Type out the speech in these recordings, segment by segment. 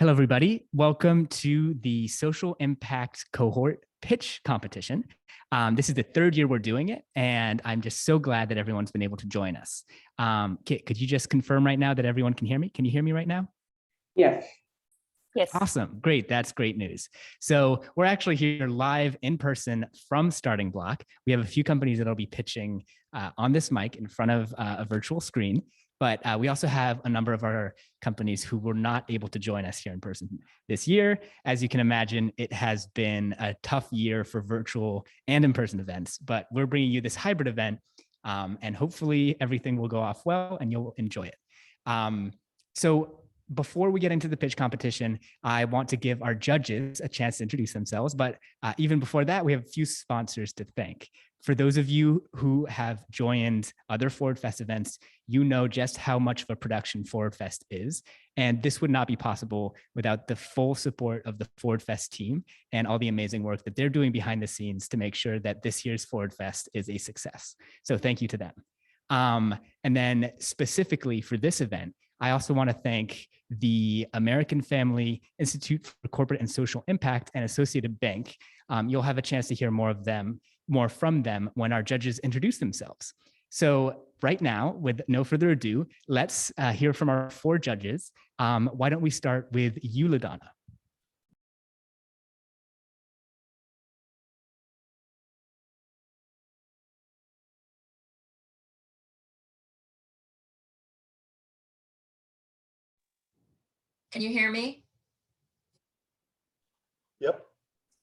Hello, everybody. Welcome to the Social Impact Cohort pitch competition. This is the third year we're doing it, and I'm just so glad that everyone's been able to join us. Kit, could you just confirm right now that everyone can hear me? Can you hear me right now? Yes. Yes. Awesome. Great. That's great news. So we're actually here live in person from Starting Block. We have a few companies that'll be pitching on this mic in front of a virtual screen. But we also have a number of our companies who were not able to join us here in person this year. As you can imagine, it has been a tough year for virtual and in-person events, but we're bringing you this hybrid event, and hopefully everything will go off well and you'll enjoy it. So before we get into the pitch competition, I want to give our judges a chance to introduce themselves. But even before that, we have a few sponsors to thank. For those of you who have joined other Forward Fest events, you know just how much of a production Forward Fest is. And this would not be possible without the full support of the Forward Fest team and all the amazing work that they're doing behind the scenes to make sure that this year's Forward Fest is a success. So thank you to them. And then specifically for this event, I also want to thank the American Family Institute for Corporate and Social Impact and Associated Bank. You'll have a chance to hear more from them when our judges introduce themselves. So right now, with no further ado, let's hear from our four judges. Why don't we start with you, LaDonna? Can you hear me? Yep.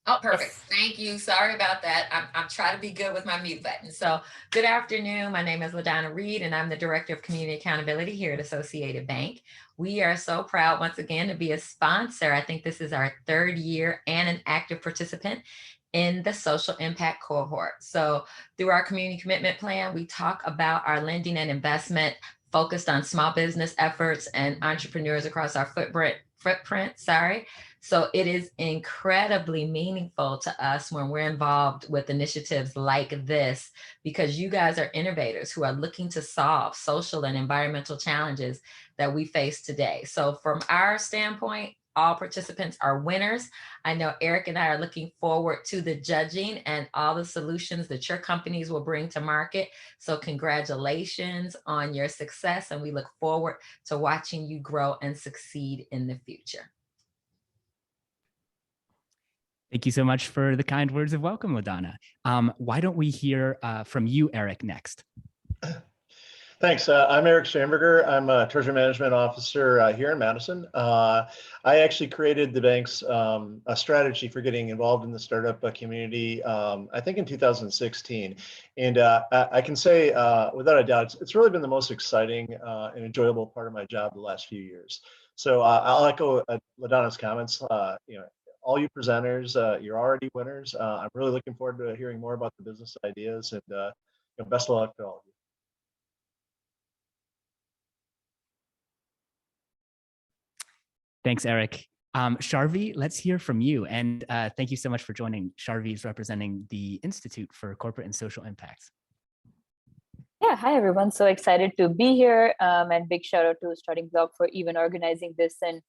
Oh, perfect. Thank you. Sorry about that. I'm trying to be good with my mute button. So good afternoon. My name is LaDonna Reed, and I'm the Director of Community Accountability here at Associated Bank. We are so proud once again to be a sponsor. I think this is our third year and an active participant in the Social Impact Cohort. So through our community commitment plan, we talk about our lending and investment focused on small business efforts and entrepreneurs across our footprint. So it is incredibly meaningful to us when we're involved with initiatives like this, because you guys are innovators who are looking to solve social and environmental challenges that we face today. So from our standpoint, all participants are winners. I know Eric and I are looking forward to the judging and all the solutions that your companies will bring to market. So congratulations on your success, and we look forward to watching you grow and succeed in the future. Thank you so much for the kind words of welcome, LaDonna. Why don't we hear from you, Eric, next? Thanks. I'm Eric Schamberger. I'm a Treasury Management Officer here in Madison. I actually created the bank's a strategy for getting involved in the startup community, I think in 2016. And I can say without a doubt, it's really been the most exciting and enjoyable part of my job the last few years. So I'll echo LaDonna's comments. All you presenters, you're already winners. I'm really looking forward to hearing more about the business ideas, and best of luck to all of you. Thanks, Eric. Sharvi, let's hear from you. And thank you so much for joining. Sharvi is representing the Institute for Corporate and Social Impact. Yeah, hi everyone. So excited to be here, and big shout out to Starting Block for even organizing this and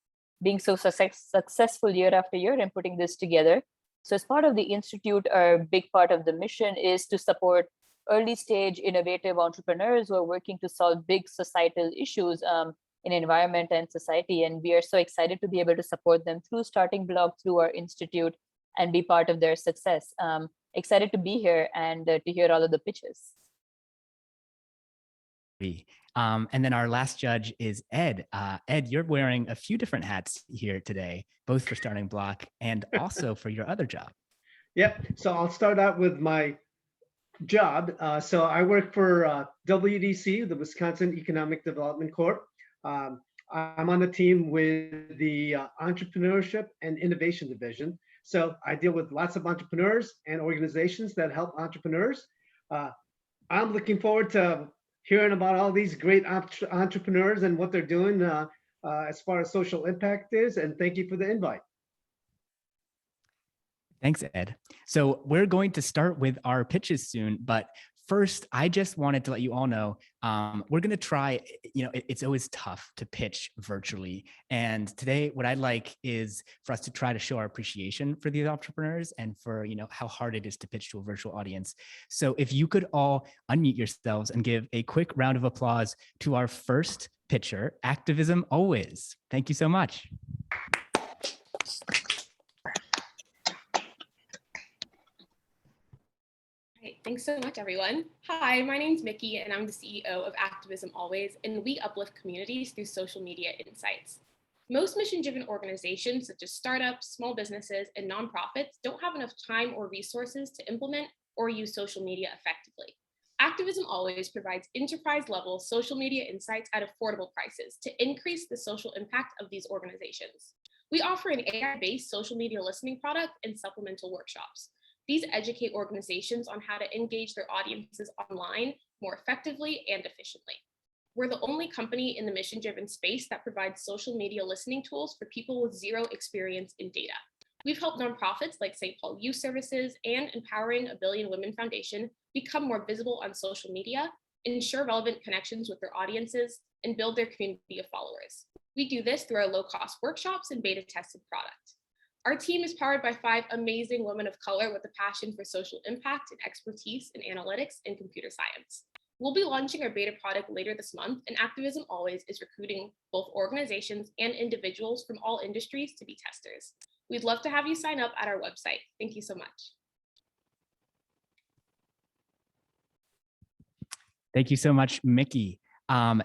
being so successful year after year and putting this together. So as part of the Institute, our big part of the mission is to support early stage innovative entrepreneurs who are working to solve big societal issues in environment and society. And we are so excited to be able to support them through Starting Block, through our Institute, and be part of their success. Excited to be here and to hear all of the pitches. And then our last judge is Ed. Ed, you're wearing a few different hats here today, both for Starting Block and also for your other job. Yep. So I'll start out with my job. So I work for WDC, the Wisconsin Economic Development Corp. I'm on the team with the Entrepreneurship and Innovation Division. So I deal with lots of entrepreneurs and organizations that help entrepreneurs. I'm looking forward to hearing about all these great entrepreneurs and what they're doing as far as social impact is. And thank you for the invite. Thanks, Ed. So we're going to start with our pitches soon, but first, I just wanted to let you all know, we're going to try, it's always tough to pitch virtually. And today, what I'd like is for us to try to show our appreciation for these entrepreneurs and for, how hard it is to pitch to a virtual audience. So if you could all unmute yourselves and give a quick round of applause to our first pitcher, Activism Always. Thank you so much. Thanks so much, everyone. Hi, my name's Mickey, and I'm the CEO of Activism Always, and we uplift communities through social media insights. Most mission-driven organizations, such as startups, small businesses, and nonprofits, don't have enough time or resources to implement or use social media effectively. Activism Always provides enterprise-level social media insights at affordable prices to increase the social impact of these organizations. We offer an AI-based social media listening product and supplemental workshops. These educate organizations on how to engage their audiences online more effectively and efficiently. We're the only company in the mission-driven space that provides social media listening tools for people with zero experience in data. We've helped nonprofits like St. Paul Youth Services and Empowering a Billion Women Foundation become more visible on social media, ensure relevant connections with their audiences, and build their community of followers. We do this through our low-cost workshops and beta-tested product. Our team is powered by 5 amazing women of color with a passion for social impact and expertise in analytics and computer science. We'll be launching our beta product later this month, and Activism Always is recruiting both organizations and individuals from all industries to be testers. We'd love to have you sign up at our website. Thank you so much. Thank you so much, Mickey.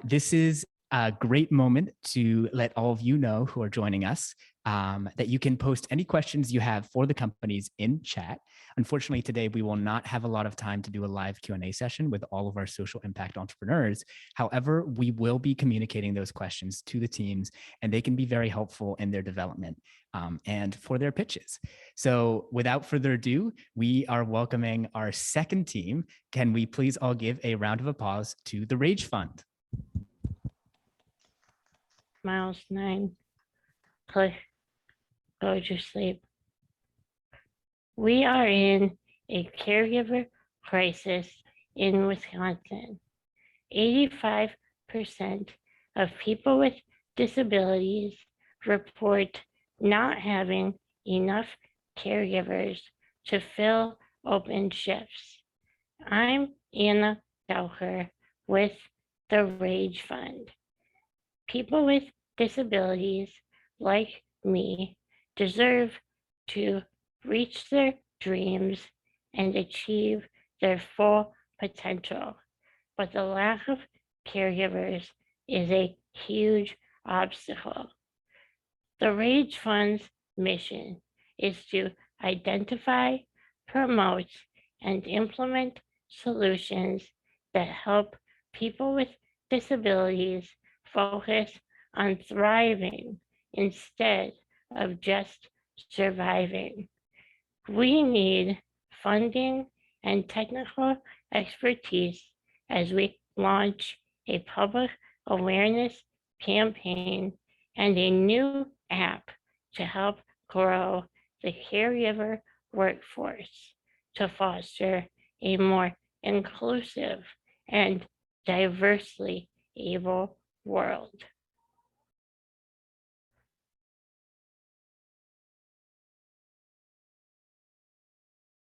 This is a great moment to let all of you know who are joining us that you can post any questions you have for the companies in chat. Unfortunately, today we will not have a lot of time to do a live Q&A session with all of our social impact entrepreneurs. However, we will be communicating those questions to the teams, and they can be very helpful in their development and for their pitches. So without further ado, we are welcoming our second team. Can we please all give a round of applause to the Rage Fund? Miles 9, go to sleep. We are in a caregiver crisis in Wisconsin. 85% of people with disabilities report not having enough caregivers to fill open shifts. I'm Anna Gaucher with the Rage Fund. People with disabilities like me deserve to reach their dreams and achieve their full potential, but the lack of caregivers is a huge obstacle. The Rage Fund's mission is to identify, promote, and implement solutions that help people with disabilities focus on thriving instead of just surviving. We need funding and technical expertise as we launch a public awareness campaign and a new app to help grow the caregiver workforce to foster a more inclusive and diversely able world.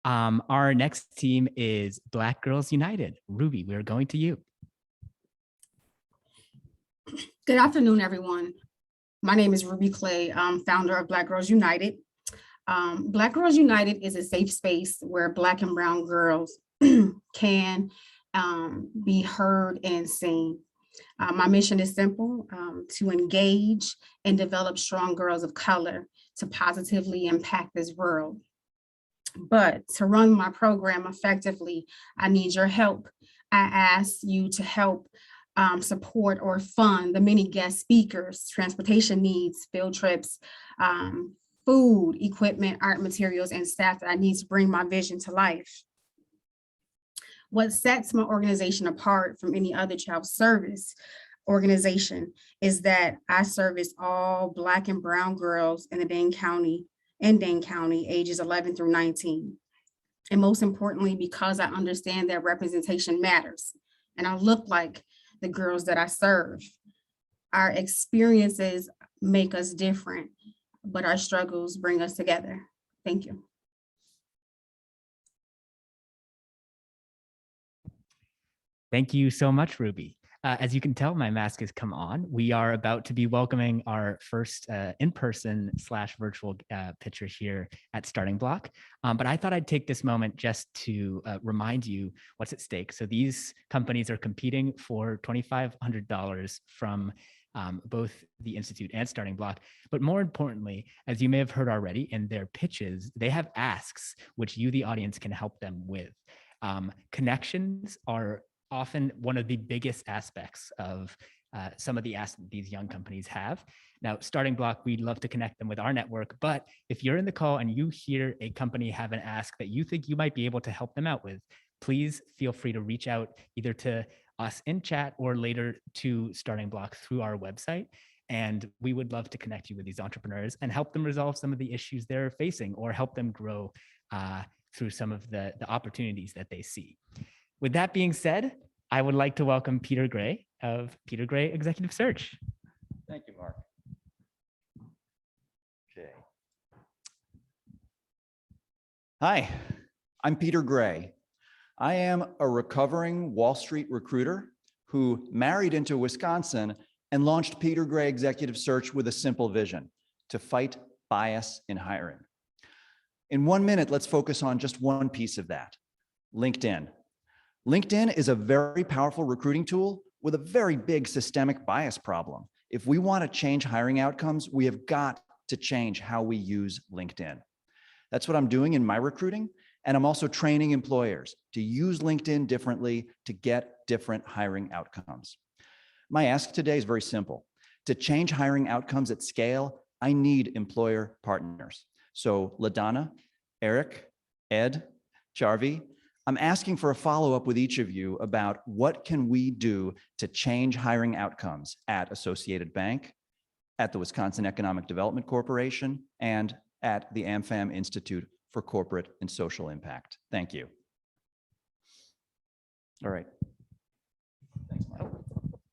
Our next team is Black Girls United. Ruby, we're going to you. Good afternoon, everyone. My name is Ruby Clay. I'm founder of Black Girls United. Black Girls United is a safe space where Black and brown girls can be heard and seen. My mission is simple, to engage and develop strong girls of color to positively impact this world. But to run my program effectively, I need your help. I ask you to help support or fund the many guest speakers, transportation needs, field trips, food, equipment, art materials, and staff that I need to bring my vision to life. What sets my organization apart from any other child service organization is that I service all Black and brown girls in Dane County, ages 11 through 19. And most importantly, because I understand that representation matters and I look like the girls that I serve. Our experiences make us different, but our struggles bring us together. Thank you. Thank you so much, Ruby. As you can tell, my mask has come on. We are about to be welcoming our first in-person / virtual pitcher here at Starting Block. But I thought I'd take this moment just to remind you what's at stake. So these companies are competing for $2,500 from both the Institute and Starting Block. But more importantly, as you may have heard already in their pitches, they have asks which you, the audience, can help them with. Connections are often one of the biggest aspects of some of the asks that these young companies have. Now, Starting Block, we'd love to connect them with our network, but if you're in the call and you hear a company have an ask that you think you might be able to help them out with, please feel free to reach out either to us in chat or later to Starting Block through our website. And we would love to connect you with these entrepreneurs and help them resolve some of the issues they're facing or help them grow through some of the opportunities that they see. With that being said, I would like to welcome Peter Gray of Peter Gray Executive Search. Thank you, Mark. Okay. Hi, I'm Peter Gray. I am a recovering Wall Street recruiter who married into Wisconsin and launched Peter Gray Executive Search with a simple vision: to fight bias in hiring. In 1 minute, let's focus on just one piece of that: LinkedIn. LinkedIn is a very powerful recruiting tool with a very big systemic bias problem. If we want to change hiring outcomes, we have got to change how we use LinkedIn. That's what I'm doing in my recruiting. And I'm also training employers to use LinkedIn differently to get different hiring outcomes. My ask today is very simple. To change hiring outcomes at scale, I need employer partners. So LaDonna, Eric, Ed, Jarvi, I'm asking for a follow-up with each of you about what can we do to change hiring outcomes at Associated Bank, at the Wisconsin Economic Development Corporation, and at the AmFam Institute for Corporate and Social Impact. Thank you. All right. Thanks, Mark.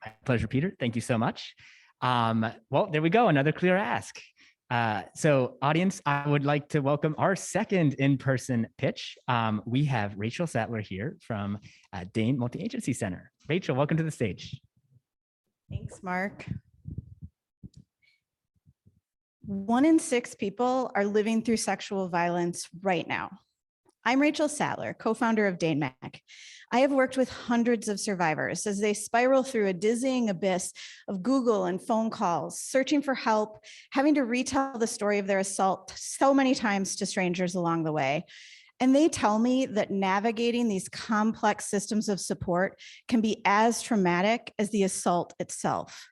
My pleasure, Peter. Thank you so much. Well, there we go. Another clear ask. So audience, I would like to welcome our second in-person pitch. We have Rachel Sattler here from Dane Multi-Agency Center. Rachel, welcome to the stage. Thanks, Mark. 1 in 6 people are living through sexual violence right now. I'm Rachel Sattler, co-founder of DaneMac. I have worked with hundreds of survivors as they spiral through a dizzying abyss of Google and phone calls, searching for help, having to retell the story of their assault so many times to strangers along the way. And they tell me that navigating these complex systems of support can be as traumatic as the assault itself.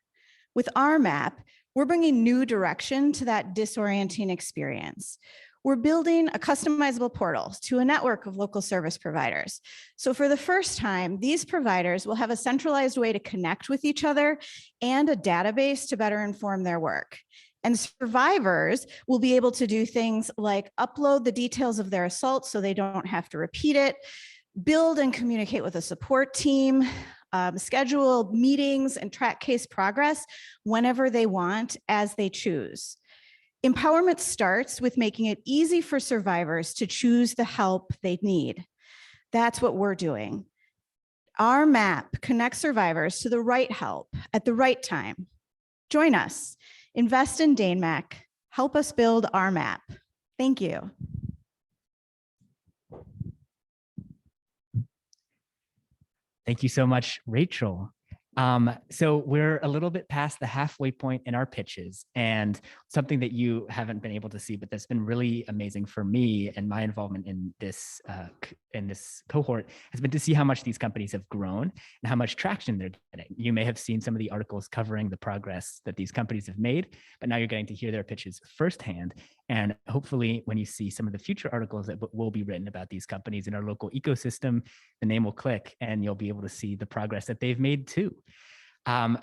With our map, we're bringing new direction to that disorienting experience. We're building a customizable portal to a network of local service providers. So for the first time, these providers will have a centralized way to connect with each other and a database to better inform their work. And survivors will be able to do things like upload the details of their assault so they don't have to repeat it, build and communicate with a support team, schedule meetings and track case progress whenever they want, as they choose. Empowerment starts with making it easy for survivors to choose the help they need. That's what we're doing. Our map connects survivors to the right help at the right time. Join us. Invest in DaneMac. Help us build our map. Thank you. Thank you so much, Rachel. So we're a little bit past the halfway point in our pitches, and something that you haven't been able to see, but that's been really amazing for me and my involvement in this cohort has been to see how much these companies have grown and how much traction they're getting. You may have seen some of the articles covering the progress that these companies have made, but now you're getting to hear their pitches firsthand. And hopefully when you see some of the future articles that will be written about these companies in our local ecosystem, the name will click and you'll be able to see the progress that they've made too.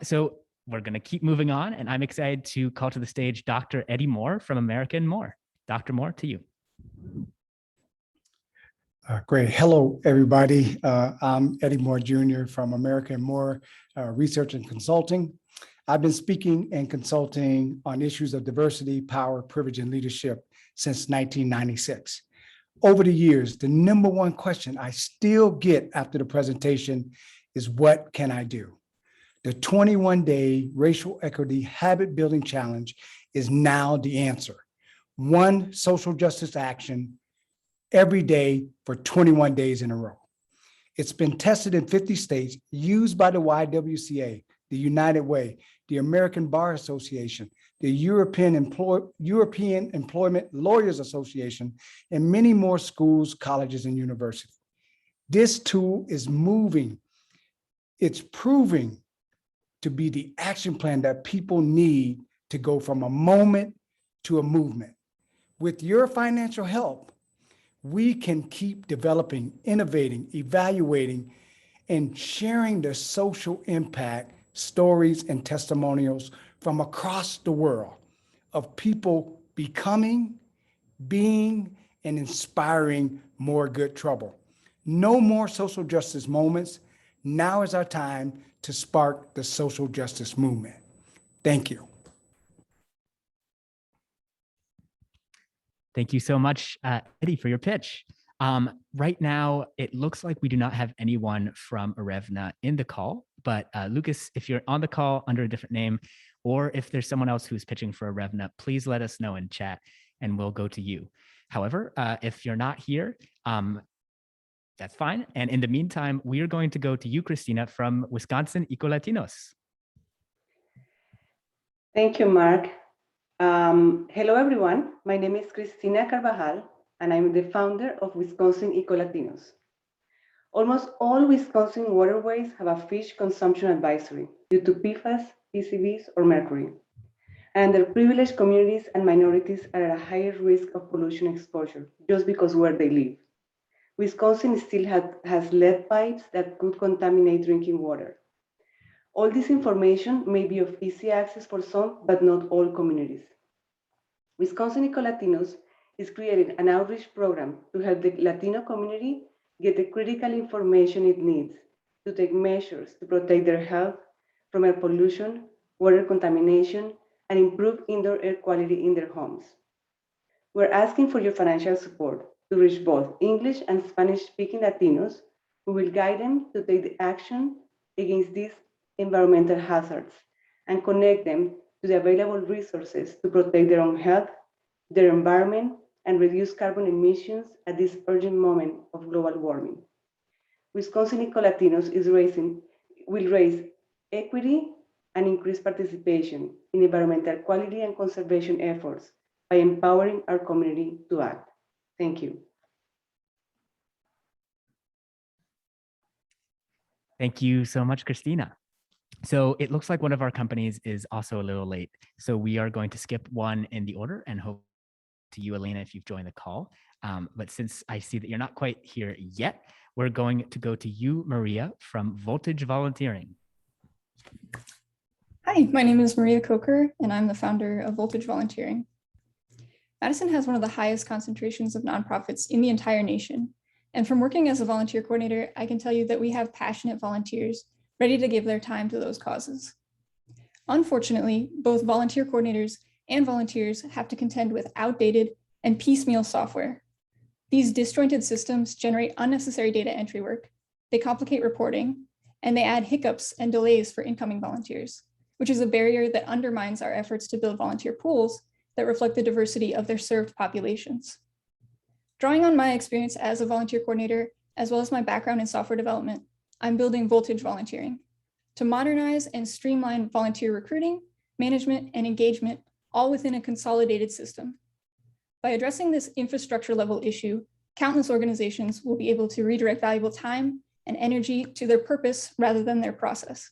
So we're going to keep moving on, and I'm excited to call to the stage Dr. Eddie Moore from American Moore. Dr. Moore, to you. Great. Hello, everybody. I'm Eddie Moore Jr. from American Moore Research and Consulting. I've been speaking and consulting on issues of diversity, power, privilege, and leadership since 1996. Over the years, the number one question I still get after the presentation is, what can I do? The 21-day Racial Equity Habit Building Challenge is now the answer. One social justice action every day for 21 days in a row. It's been tested in 50 states, used by the YWCA, the United Way, the American Bar Association, the European Employment Lawyers Association, and many more schools, colleges, and universities. This tool is moving. It's proving to be the action plan that people need to go from a moment to a movement. With your financial help, we can keep developing, innovating, evaluating, and sharing the social impact stories and testimonials from across the world of people becoming, being, and inspiring more good trouble. No more social justice moments. Now is our time to spark the social justice movement. Thank you. Thank you so much, Eddie, for your pitch. Right now, it looks like we do not have anyone from Arevna in the call, but Lucas, if you're on the call under a different name, or if there's someone else who's pitching for Arevna, please let us know in chat and we'll go to you. However, if you're not here, that's fine. And in the meantime, we are going to go to you, Christina, from Wisconsin Ecolatinos. Thank you, Mark. Hello, everyone. My name is Cristina Carvajal, and I'm the founder of Wisconsin Ecolatinos. Almost all Wisconsin waterways have a fish consumption advisory due to PFAS, PCBs, or mercury. And underprivileged communities and minorities are at a higher risk of pollution exposure just because where they live. Wisconsin still has lead pipes that could contaminate drinking water. All this information may be of easy access for some, but not all communities. Wisconsin Ecolatinos is creating an outreach program to help the Latino community get the critical information it needs to take measures to protect their health from air pollution, water contamination, and improve indoor air quality in their homes. We're asking for your financial support to reach both English and Spanish-speaking Latinos who will guide them to take the action against these environmental hazards and connect them to the available resources to protect their own health, their environment, and reduce carbon emissions at this urgent moment of global warming. Wisconsin Ecolatinos will raise equity and increase participation in environmental quality and conservation efforts by empowering our community to act. Thank you. Thank you so much, Christina. So it looks like one of our companies is also a little late. So we are going to skip one in the order and hope to you, Elena, if you've joined the call. But since I see that you're not quite here yet, we're going to go to you, Maria, from Voltage Volunteering. Hi, my name is Maria Coker, and I'm the founder of Voltage Volunteering. Madison has one of the highest concentrations of nonprofits in the entire nation. And from working as a volunteer coordinator, I can tell you that we have passionate volunteers ready to give their time to those causes. Unfortunately, both volunteer coordinators and volunteers have to contend with outdated and piecemeal software. These disjointed systems generate unnecessary data entry work, they complicate reporting, and they add hiccups and delays for incoming volunteers, which is a barrier that undermines our efforts to build volunteer pools that reflect the diversity of their served populations. Drawing on my experience as a volunteer coordinator, as well as my background in software development, I'm building Voltage Volunteering to modernize and streamline volunteer recruiting, management, and engagement, all within a consolidated system. By addressing this infrastructure level issue, countless organizations will be able to redirect valuable time and energy to their purpose rather than their process.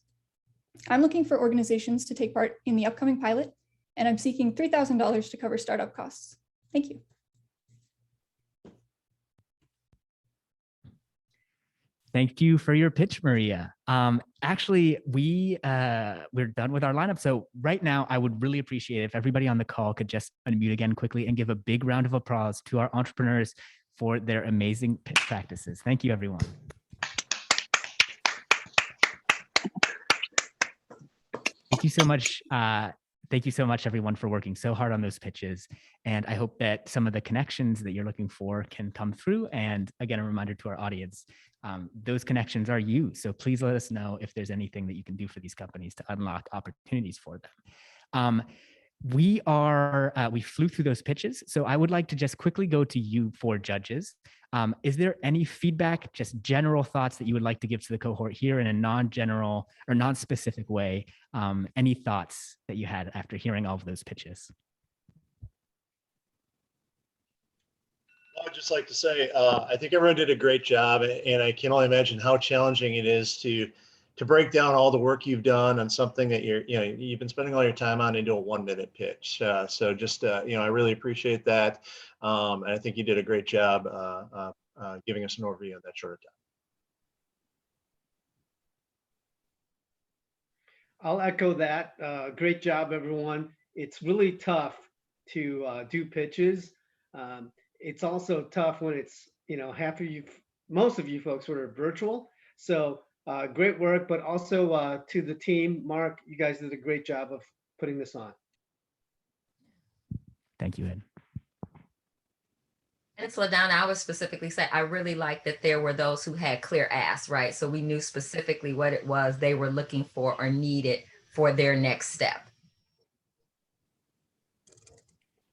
I'm looking for organizations to take part in the upcoming pilot, and I'm seeking $3,000 to cover startup costs. Thank you. Thank you for your pitch, Maria. Actually, we're done with our lineup. So right now, I would really appreciate it if everybody on the call could just unmute again quickly and give a big round of applause to our entrepreneurs for their amazing pitch practices. Thank you, everyone. Thank you so much. Thank you so much, everyone, for working so hard on those pitches. And I hope that some of the connections that you're looking for can come through. And again, a reminder to our audience, those connections are you. So please let us know if there's anything that you can do for these companies to unlock opportunities for them. We flew through those pitches. So I would like to just quickly go to you four judges. Is there any feedback, just general thoughts that you would like to give to the cohort here in a non-general or non-specific way? Any thoughts that you had after hearing all of those pitches? I'd just like to say, I think everyone did a great job, and I can only imagine how challenging it is to break down all the work you've done on something that you've been spending all your time on into a 1-minute pitch. So just, I really appreciate that. And I think you did a great job giving us an overview in that short time. I'll echo that. Great job, everyone. It's really tough to do pitches. It's also tough when it's, most of you folks were virtual. So great work, but also to the team, Mark, you guys did a great job of putting this on. Thank you, Ed. And so LaDonna, I would specifically say, I really like that there were those who had clear asks, right? So we knew specifically what it was they were looking for or needed for their next step.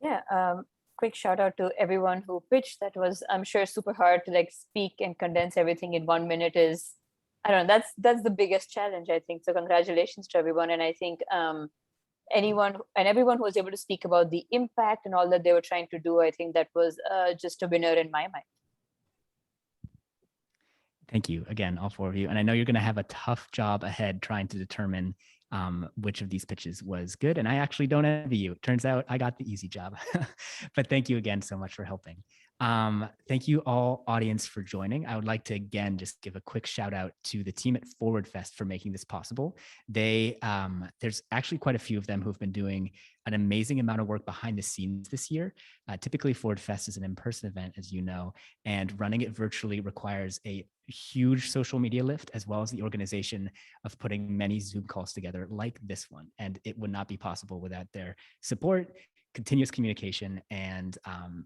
Yeah, quick shout out to everyone who pitched. That was, I'm sure, super hard to speak and condense everything in 1 minute is, I don't know, that's the biggest challenge, I think. So congratulations to everyone. And I think everyone who was able to speak about the impact and all that they were trying to do, I think that was just a winner in my mind. Thank you again, all four of you. And I know you're going to have a tough job ahead trying to determine which of these pitches was good. And I actually don't envy you. It turns out I got the easy job. But thank you again so much for helping. Thank you all, audience, for joining. I would like to again just give a quick shout out to the team at Forward Fest for making this possible. There's actually quite a few of them who've been doing an amazing amount of work behind the scenes this year. Typically, Forward Fest is an in-person event, as you know, and running it virtually requires a huge social media lift, as well as the organization of putting many Zoom calls together like this one. And it would not be possible without their support, continuous communication, and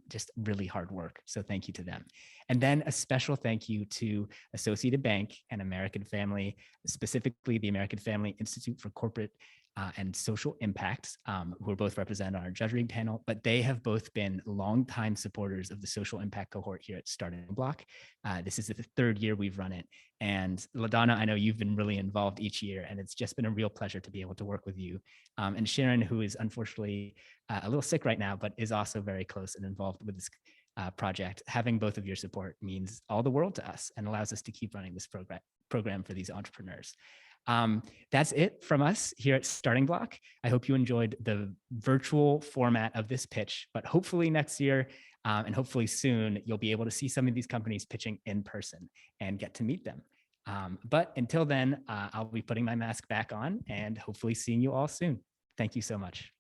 just really hard work. So thank you to them. And then a special thank you to Associated Bank and American Family, specifically the American Family Institute for Corporate and Social Impact, who are both represented on our judging panel, but they have both been longtime supporters of the Social Impact Cohort here at StartingBlock. This is the 3rd year we've run it. And LaDonna, I know you've been really involved each year, and it's just been a real pleasure to be able to work with you. And Sharon, who is unfortunately a little sick right now, but is also very close and involved with this project. Having both of your support means all the world to us and allows us to keep running this program for these entrepreneurs. That's it from us here at StartingBlock. I hope you enjoyed the virtual format of this pitch, but hopefully next year and hopefully soon, you'll be able to see some of these companies pitching in person and get to meet them. But until then, I'll be putting my mask back on and hopefully seeing you all soon. Thank you so much.